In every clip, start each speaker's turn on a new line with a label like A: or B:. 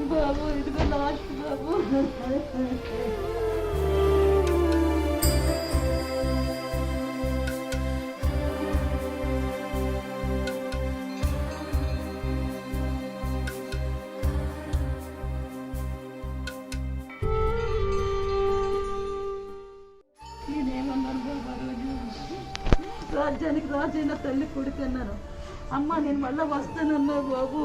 A: బాబు ఇదిగో లాస్ట్ బాబు. నేనేమన్నాను బాబా రోజు, రాజ్యానికి రాజైన తల్లి కొడుకు అన్నాను. అమ్మ నేను మళ్ళీ వస్తానన్నా బాబు.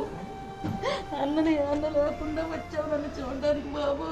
A: అన్నని అన్న లేకుండా వచ్చావు నన్ను చూడడానికి బాబు.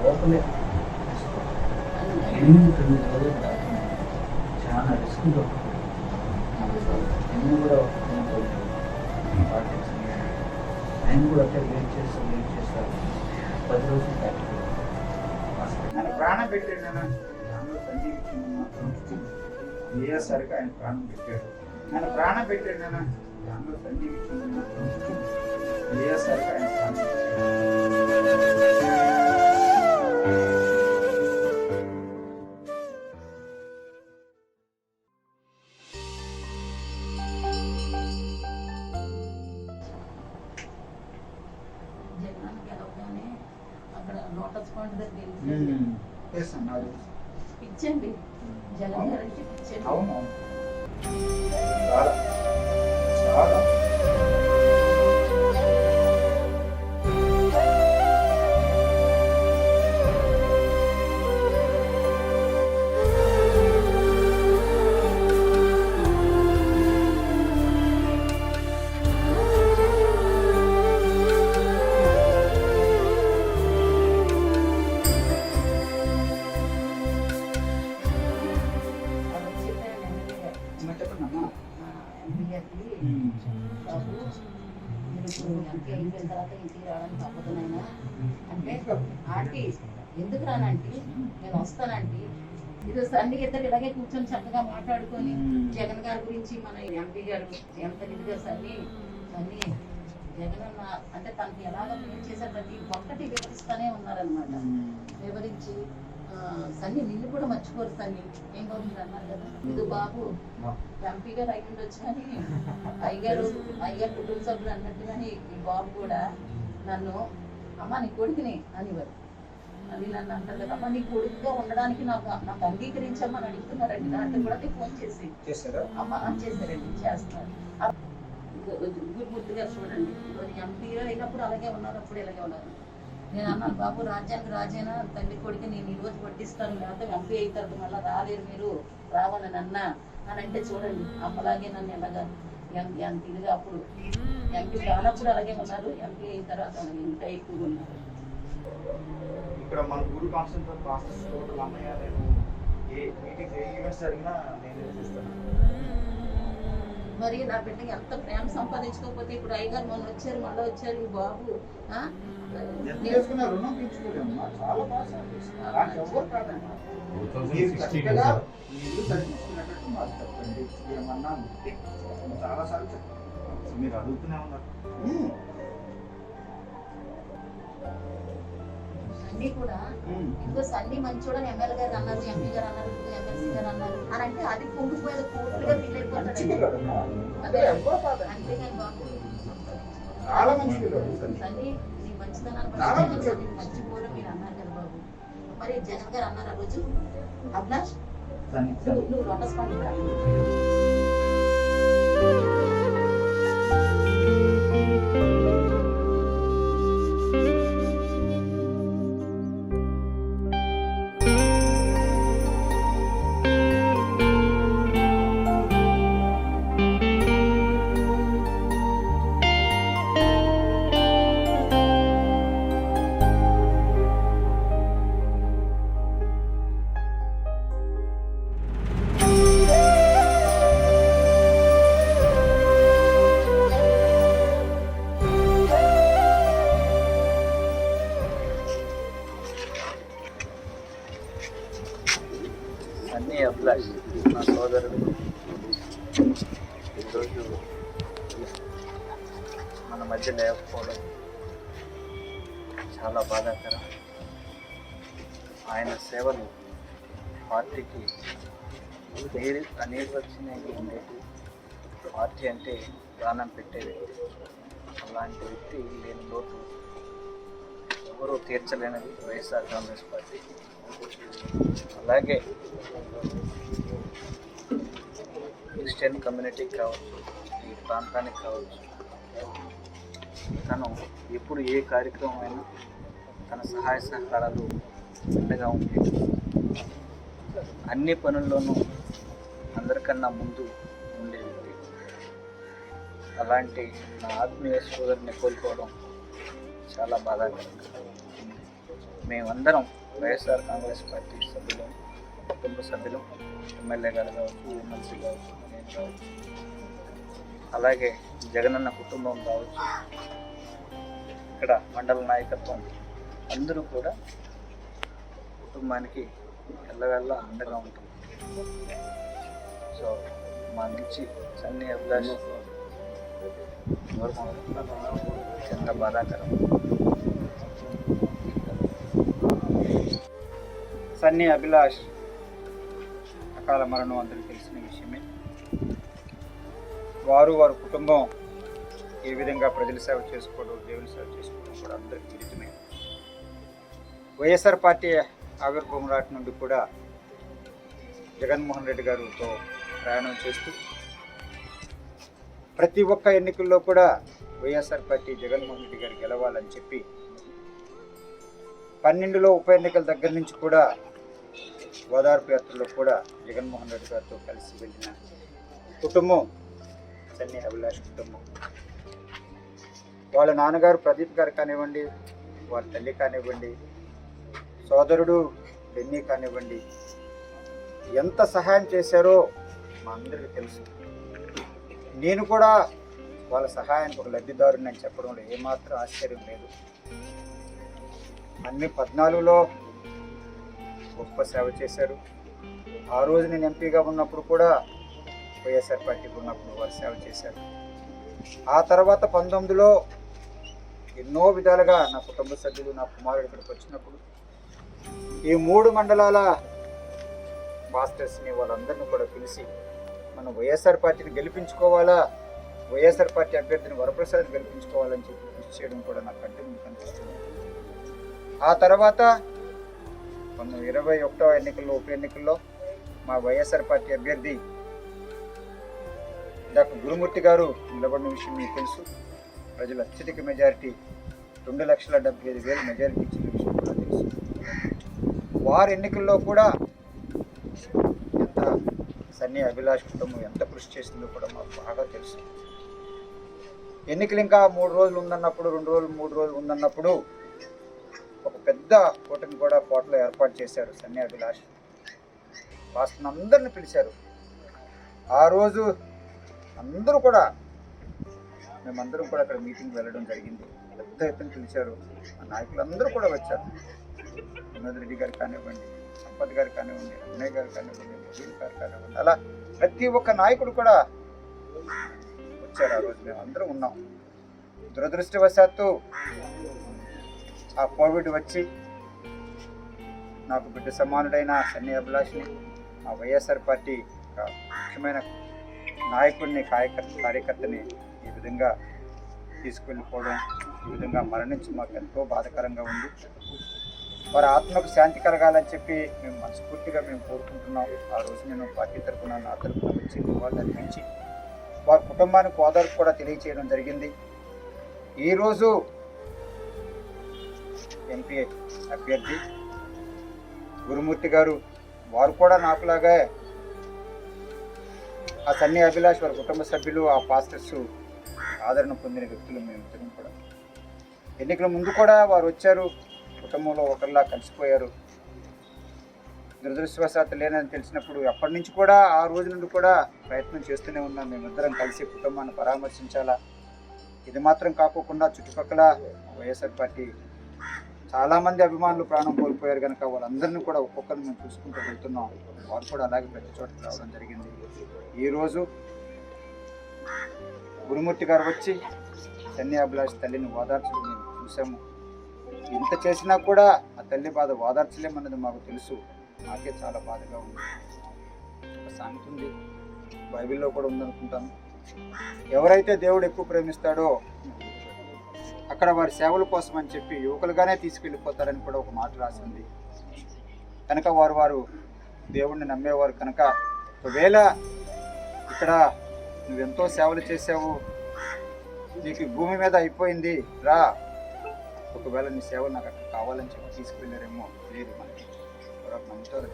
B: లోపలే 8-9 రోజులు దాటింది. చాలా రిస్క్లో నేను కూడా ఆయన కూడా అట్లా వెయిట్ చేస్తారు 10 రోజులు దాటి నన్ను ప్రాణం పెట్టాడు. నన్ను సంజీవించిన ఏసరికి ఆయన ప్రాణం పెట్టాడు. నన్ను ప్రాణం పెట్టాడు. నన్ను సంజీవించిన ఏసరికి ఆయన ప్రాణం పెట్టాడు.
A: అక్కడ లోటస్ పాయింట్ దగ్గర ఇచ్చండి జగన్ గారికి ఇచ్చండి.
B: అవును చాలా చాలా
A: అయిపోయిన తర్వాత ఇంటికి రావడానికి తప్పదునైనా అంటే ఆంటీ ఎందుకు రానంటీ నేను వస్తానంటీ. ఇది సన్ని ఇద్దరు ఇలాగే కూర్చొని చక్కగా మాట్లాడుకొని జగన్ గారి గురించి మన ఎంపీ గారు ఎంత ఇదిగా సన్ని జగన్ అన్న అంటే తనకి ఎలాగో ఏం చేశారు ప్రతి ఒక్కటి వివరిస్తూనే ఉన్నారనమాట. వివరించి సన్ని నిన్ను కూడా మర్చిపోరు సన్ని. ఏం బాబు మీరు అన్నారు కదా, ఇది బాబు ఎంపీ గారు అయి ఉండొచ్చు కానీ అయ్యగారు కుటుంబ సభ్యులు అన్నట్టుగానే ఈ బాబు కూడా నన్ను అమ్మ నీ కొడుకుని అనేవారు. అది నన్ను అంటారు కదా, అమ్మ నీ కొడుకుగా ఉండడానికి నాకు అంగీకరించమ్మని అడుగుతున్నారండి. నాతో కూడా ఫోన్ చేసి అమ్మ చేశారండి, చేస్తున్నారు. గుర్తు గారు చూడండి, ఎంపీ అయినప్పుడు అలాగే ఉన్నారు, అప్పుడు ఇలాగే ఉన్నారు. నేను అన్నాను బాబు రాజ్యానికి రాజైనా తల్లి కొడుకు నేను ఈ రోజు పట్టిస్తాను, లేకపోతే ఎంపీ అయిన తర్వాత మళ్ళీ రాలేరు మీరు రావాలని అన్నా అని అంటే చూడండి అమ్మలాగే నన్ను ఎలాగా ఎంత ఇదిగా అప్పుడు ఎంపీ కానప్పుడు అలాగే ఉన్నారు, ఎంపీ అయిన తర్వాత ఇంకా ఎక్కువగా ఉన్నారు.
C: ఇక్కడ మన గురు కాన్స్టెంట్ పాస్టర్స్ టోటల్ అమ్మయ్య నేను ఏ మీటింగ్స్ ఏ ఈవెంట్స్ జరిగినా నేను చేస్తాను.
A: మరి నా బిడ్డకి ఎంత ప్రేమ సంపాదించుకోకపోతే ఇప్పుడు అయ్యగారు మొన్న వచ్చారు, మళ్ళీ వచ్చారు ఈ బాబు
C: ఎంత చేసుకున్నా రుణం తీర్చుకోలేమ్మా, చాలా బాగా చేస్తున్నారు. నాకు ఎవరు కాదమ్మా, మీరు చక్కగా మీ ఇల్లు సరిచేసుకున్నట్టు మాకు చెప్పండి, ఏమన్నా ఉంటే చాలాసార్లు చెప్పండి, మీరు అడుగుతూనే ఉన్నారు.
A: అన్ని కూడా ఇంకో సన్ని మంచోడని ఎమ్మెల్యే గారు అన్నారు, ఎంపీ గారు అన్నారు, ఎమ్మెల్సీ గారు అన్నారు అని అంటే అది పొంగిపోయేది పూర్తిగా ఫీల్ అయిపోతాడు. అంతేగాని బాబు
C: చాలా మంచి
A: సన్ని నీ మంచితనాన్ని మర్చిపోవడం మీరు అన్నారు కదా బాబు. మరి జగన్ గారు అన్నారు ఆ రోజు, అభిలాష్ నువ్వు లోటస్ పండుగ
B: సన్నీ అభిలాష్ నా సోదరుడు ఈరోజు మన మధ్య లేకపోవడం చాలా బాధాకరం. ఆయన సేవలు పార్టీకి అనిర్వచనీయంగా ఉండేది. పార్టీ అంటే ప్రాణం పెట్టే వ్యక్తి. అలాంటి వ్యక్తి లేని లోటు ఎవరూ తీర్చలేనిది వైఎస్ఆర్ కాంగ్రెస్ పార్టీ. అలాగే క్రిస్టియన్ కమ్యూనిటీకి కావచ్చు, ఈ ప్రాంతానికి కావచ్చు, తను ఎప్పుడు ఏ కార్యక్రమం అయినా తన సహాయ సహకారాలు అండగా ఉండేది. అన్ని పనుల్లోనూ అందరికన్నా ముందు ఉండే వ్యక్తి. అలాంటి నా ఆత్మీయ సోదరుని కోల్పోవడం చాలా బాధాకరం. మేమందరం వైఎస్ఆర్ కాంగ్రెస్ పార్టీ సభ్యులు, కుటుంబ సభ్యులు, ఎమ్మెల్యే గారు కావచ్చు, ఎమ్మెల్సీ కావచ్చు, నేను కావచ్చు, అలాగే జగనన్న కుటుంబం కావచ్చు, ఇక్కడ మండల నాయకత్వం అందరూ కూడా కుటుంబానికి ఎల్లవెల్ల అండగా ఉంటుంది. సో మా నుంచి సన్నీ అభిలాష్ ఎంత బాధాకరం.
D: సన్నీ అభిలాష్ అకాల మరణం అందరికీ తెలిసిన విషయమే. వారి కుటుంబం ఏ విధంగా ప్రజల సేవ చేసుకోవడం, దేవుని సేవ చేసుకోవడం కూడా అందరికీ విదితమే. వైఎస్ఆర్ పార్టీ ఆవిర్భావం నాటి నుండి కూడా జగన్మోహన్ రెడ్డి గారితో ప్రయాణం చేస్తూ ప్రతి ఒక్క ఎన్నికల్లో కూడా వైఎస్ఆర్ పార్టీ జగన్మోహన్ రెడ్డి గారు గెలవాలని చెప్పి 12లో ఉప ఎన్నికల దగ్గర నుంచి కూడా ఓదార్పు యాత్రలో కూడా జగన్మోహన్ రెడ్డి గారితో కలిసి వెళ్ళిన కుటుంబం సన్నీ అభిలాష్ కుటుంబం. వాళ్ళ నాన్నగారు ప్రదీప్ గారు కానివ్వండి, వాళ్ళ తల్లి కానివ్వండి, సోదరుడు బెన్నీ కానివ్వండి, ఎంత సహాయం చేశారో మా అందరికీ తెలుసు. నేను కూడా వాళ్ళ సహాయానికి ఒక లబ్ధిదారుని అని చెప్పడంలో ఏమాత్రం ఆశ్చర్యం లేదు. అన్ని 14లో గొప్ప సేవ చేశారు. ఆ రోజు నేను ఎంపీగా ఉన్నప్పుడు కూడా వైఎస్ఆర్ పార్టీకి ఉన్నప్పుడు వారు సేవ చేశారు. ఆ తర్వాత 19లో ఎన్నో విధాలుగా నా కుటుంబ సభ్యులు, నా కుమారుడు ఇక్కడికి వచ్చినప్పుడు ఈ 3 మండలాల మాస్టర్స్ని వాళ్ళందరినీ కూడా పిలిచి మనం వైఎస్ఆర్ పార్టీని గెలిపించుకోవాలా, వైఎస్ఆర్ పార్టీ అభ్యర్థిని వరప్రసాద్ గెలిపించుకోవాలని చెప్పి కృషి చేయడం కూడా నాకు కంటిన్యూ కనిపిస్తుంది. ఆ తర్వాత 2021 ఎన్నికల్లో ఉప ఎన్నికల్లో మా వైఎస్ఆర్ పార్టీ అభ్యర్థి డాక్టర్ గురుమూర్తి గారు నిలబడిన విషయం మీకు తెలుసు. ప్రజలు అత్యధిక మెజారిటీ 2,75,000 మెజారిటీ ఇచ్చిన విషయం కూడా తెలుసు. వారి ఎన్నికల్లో కూడా ఎంత సన్నీ అభిలాష్ కుటుంబం ఎంత కృషి చేసిందో కూడా మాకు బాగా తెలుసు. ఎన్నికలు ఇంకా 3 రోజులు ఉందన్నప్పుడు, 2 రోజులు 3 రోజులు ఉందన్నప్పుడు ఒక పెద్ద కూటమి కూడా కోటలో ఏర్పాటు చేశారు. సన్నీ అభిలాష్ వాస్తవం అందరిని పిలిచారు. ఆ రోజు అందరూ కూడా మేమందరం కూడా అక్కడ మీటింగ్ వెళ్ళడం జరిగింది. పెద్ద ఎత్తున పిలిచారు. ఆ నాయకులందరూ కూడా వచ్చారు. వినోద్ రెడ్డి గారు కానివ్వండి, సంపత్ గారు కానివ్వండి, అన్నయ్య గారు కానివ్వండి, మహీల్ గారు కానివ్వండి, అలా ప్రతి ఒక్క నాయకుడు కూడా వచ్చారు. ఆ రోజు మేము అందరం ఉన్నాం. దురదృష్టవశాత్తు ఆ కోవిడ్ వచ్చి నాకు బిడ్డ సమానుడైన సన్నీ అభిలాష్ని, ఆ వైఎస్ఆర్ పార్టీ ముఖ్యమైన నాయకుడిని, కార్యకర్తని ఈ విధంగా తీసుకెళ్ళిపోవడం, ఈ విధంగా మరణించి మాకు ఎంతో బాధాకరంగా ఉంది. వారి ఆత్మకు శాంతి కలగాలని చెప్పి మేము మనస్ఫూర్తిగా కోరుకుంటున్నాం. ఆ రోజు నేను పార్టీ తరఫున నా తరఫున వచ్చి నివాళులు అర్పించి వారి కుటుంబానికి ఓదార్పు కూడా తెలియచేయడం జరిగింది. ఈరోజు ఎంపీ అభ్యర్థి గురుమూర్తి గారు, వారు కూడా నాకులాగా ఆ సన్నీ అభిలాష్ వారి కుటుంబ సభ్యులు, ఆ పాస్టర్స్ ఆదరణ పొందిన వ్యక్తులు మేమిద్దరం కూడా. ఎన్నికల ముందు కూడా వారు వచ్చారు, కుటుంబంలో ఒకరిలా కలిసిపోయారు. దురదృష్టవశాత్తు లేనని తెలిసినప్పుడు అప్పటి నుంచి కూడా, ఆ రోజు నుండి కూడా ప్రయత్నం చేస్తూనే ఉన్నాం. మేమిద్దరం కలిసి కుటుంబాన్ని పరామర్శించాలా. ఇది మాత్రం కాకోకుండా చుట్టుపక్కల వైఎస్ఆర్ పార్టీ చాలామంది అభిమానులు ప్రాణం కోల్పోయారు కనుక వాళ్ళందరినీ కూడా ఒక్కొక్కరిని మేము చూసుకుంటూ వెళ్తున్నాం. వారు కూడా అలాగే ప్రతి చోటకి రావడం జరిగింది. ఈరోజు గురుమూర్తి గారు వచ్చి సన్నీ అభిలాష్ తల్లిని ఓదార్చడం మేము చూసాము. ఇంత చేసినా కూడా ఆ తల్లి బాధ ఓదార్చలేమన్నది మాకు తెలుసు. నాకే చాలా బాధగా ఉంది. ఒక సామెత ఉంది, బైబిల్లో కూడా ఉందనుకుంటాను, ఎవరైతే దేవుడు ఎక్కువ ప్రేమిస్తాడో అక్కడ వారి సేవల కోసం అని చెప్పి యువకులుగానే తీసుకెళ్ళిపోతారని కూడా ఒక మాట రాసింది. కనుక వారు దేవుడిని నమ్మేవారు కనుక, ఒకవేళ ఇక్కడ నువ్వెంతో సేవలు చేసావు, నీకు భూమి మీద అయిపోయింది రా, ఒకవేళ నీ సేవలు నాకు అక్కడ కావాలని చెప్పి తీసుకెళ్ళారేమో లేదు, మనకి నమ్ముతారు.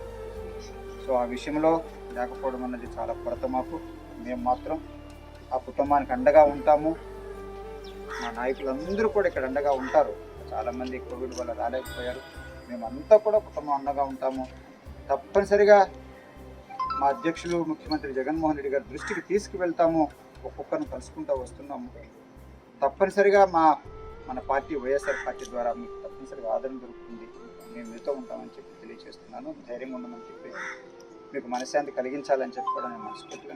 D: సో ఆ విషయంలో లేకపోవడం అన్నది చాలా కొరత మాకు. మేము మాత్రం ఆ కుటుంబానికి అండగా ఉంటాము. మా నాయకులందరూ కూడా ఇక్కడ అండగా ఉంటారు. చాలామంది కోవిడ్ వల్ల రాలేకపోయారు. మేమంతా కూడా కుటుంబం అండగా ఉంటాము. తప్పనిసరిగా మా అధ్యక్షులు ముఖ్యమంత్రి జగన్మోహన్ రెడ్డి గారి దృష్టికి తీసుకువెళ్తాము. ఒక్కొక్కరిని కలుసుకుంటూ వస్తున్నాము. తప్పనిసరిగా మన పార్టీ వైఎస్ఆర్ పార్టీ ద్వారా మీకు తప్పనిసరిగా ఆదరణ దొరుకుతుంది. మేము మీతో ఉంటామని చెప్పి తెలియజేస్తున్నాను. ధైర్యంగా ఉండమని చెప్పి మీకు మనశ్శాంతి కలిగించాలని చెప్పి కూడా నేను మనస్ఫూర్తిగా